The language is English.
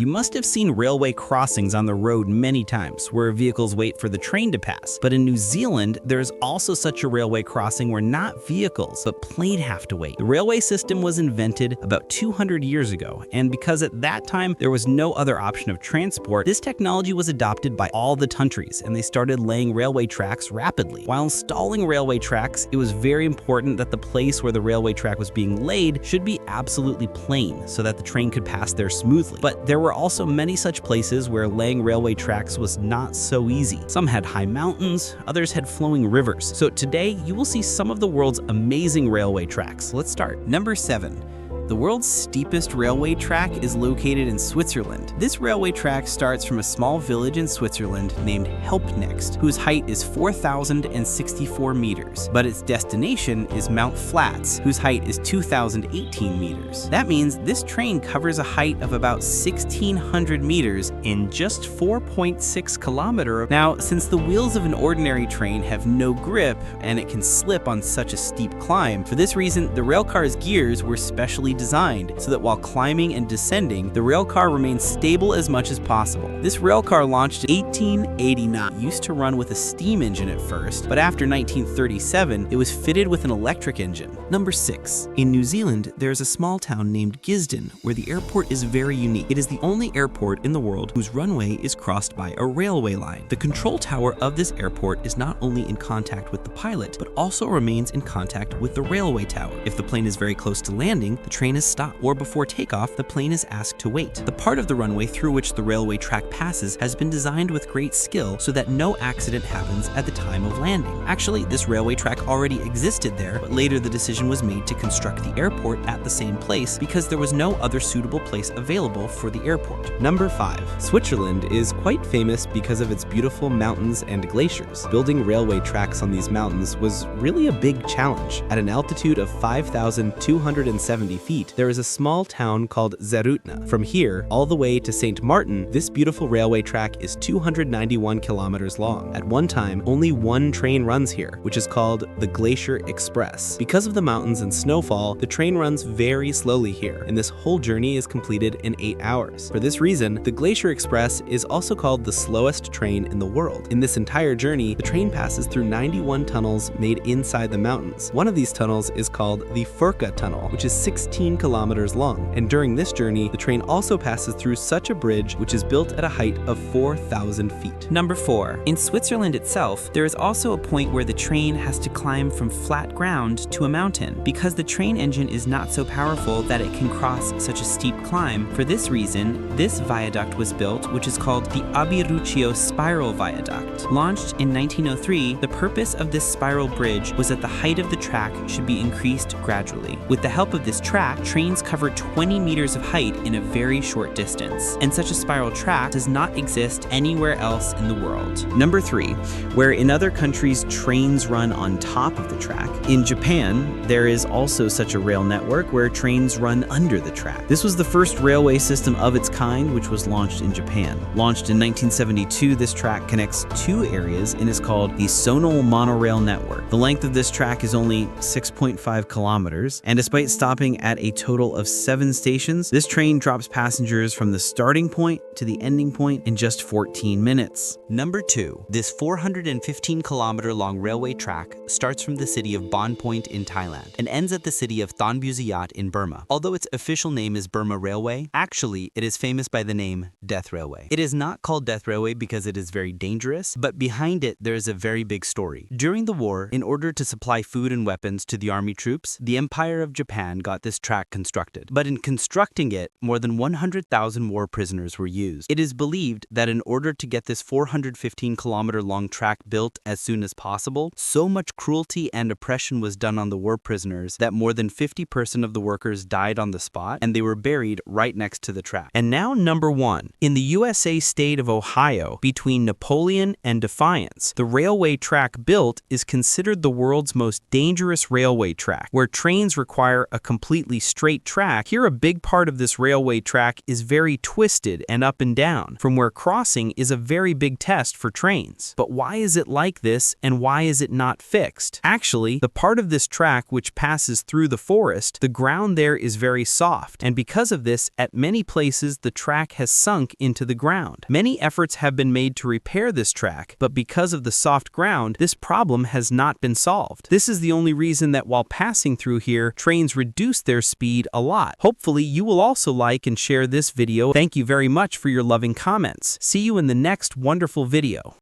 You must have seen railway crossings on the road many times, where vehicles wait for the train to pass. But in New Zealand, there's also such a railway crossing where not vehicles, but planes have to wait. The railway system was invented about 200 years ago, and because at that time there was no other option of transport, this technology was adopted by all the countries, and they started laying railway tracks rapidly. While installing railway tracks, it was very important that the place where the railway track was being laid should be absolutely plain, so that the train could pass there smoothly. But there were also many such places where laying railway tracks was not so easy. Some had high mountains, others had flowing rivers. So today, you will see some of the world's amazing railway tracks. Let's start. Number 7. The world's steepest railway track is located in Switzerland. This railway track starts from a small village in Switzerland named Helpnext, whose height is 4,064 meters, but its destination is Mount Flats, whose height is 2,018 meters. That means this train covers a height of about 1,600 meters in just 4.6 kilometers. Now, since the wheels of an ordinary train have no grip and it can slip on such a steep climb, for this reason, the railcar's gears were specially designed so that while climbing and descending, the railcar remains stable as much as possible. This railcar launched in 1889. It used to run with a steam engine at first, but after 1937, it was fitted with an electric engine. Number 6. In New Zealand, there is a small town named Gisborne, where the airport is very unique. It is the only airport in the world whose runway is crossed by a railway line. The control tower of this airport is not only in contact with the pilot, but also remains in contact with the railway tower. If the plane is very close to landing, the train is stopped, or before takeoff, the plane is asked to wait. The part of the runway through which the railway track passes has been designed with great skill so that no accident happens at the time of landing. Actually, this railway track already existed there, but later the decision was made to construct the airport at the same place because there was no other suitable place available for the airport. Number 5. Switzerland is quite famous because of its beautiful mountains and glaciers. Building railway tracks on these mountains was really a big challenge. At an altitude of 5,270 feet, there is a small town called Zerutna. From here, all the way to St. Martin, this beautiful railway track is 291 kilometers long. At one time, only one train runs here, which is called the Glacier Express. Because of the mountains and snowfall, the train runs very slowly here, and this whole journey is completed in 8 hours. For this reason, the Glacier Express is also called the slowest train in the world. In this entire journey, the train passes through 91 tunnels made inside the mountains. One of these tunnels is called the Furka Tunnel, which is 16 kilometers long, and during this journey, the train also passes through such a bridge which is built at a height of 4,000 feet. Number 4. In Switzerland itself, there is also a point where the train has to climb from flat ground to a mountain, because the train engine is not so powerful that it can cross such a steep climb. For this reason, this viaduct was built, which is called the Abiruccio Spiral Viaduct. Launched in 1903, the purpose of this spiral bridge was that the height of the track should be increased gradually. With the help of this track, trains cover 20 meters of height in a very short distance, and such a spiral track does not exist anywhere else in the world. Number 3. Where in other countries trains run on top of the track, in Japan, there is also such a rail network where trains run under the track. This was the first railway system of its kind, which was launched in Japan. Launched in 1972, this track connects 2 areas and is called the Sonal Monorail Network. The length of this track is only 6.5 kilometers, and despite stopping at a total of 7 stations, this train drops passengers from the starting point to the ending point in just 14 minutes. Number 2. This 415-kilometer long railway track starts from the city of Bon Point in Thailand and ends at the city of Thonbusiyat in Burma. Although its official name is Burma Railway, actually it is famous by the name Death Railway. It is not called Death Railway because it is very dangerous, but behind it there is a very big story. During the war, in order to supply food and weapons to the army troops, the Empire of Japan got this track constructed. But in constructing it, more than 100,000 war prisoners were used. It is believed that in order to get this 415-kilometer long track built as soon as possible, so much cruelty and oppression was done on the war prisoners that more than 50% of the workers died on the spot, and they were buried right next to the track. And now number 1. In the USA state of Ohio, between Napoleon and Defiance, the railway track built is considered the world's most dangerous railway track, where trains require a completely straight track, here a big part of this railway track is very twisted and up and down, from where crossing is a very big test for trains. But why is it like this, and why is it not fixed? Actually, the part of this track which passes through the forest, the ground there is very soft, and because of this, at many places the track has sunk into the ground. Many efforts have been made to repair this track, but because of the soft ground, this problem has not been solved. This is the only reason that while passing through here, trains reduce their speed a lot. Hopefully, you will also like and share this video. Thank you very much for your loving comments. See you in the next wonderful video.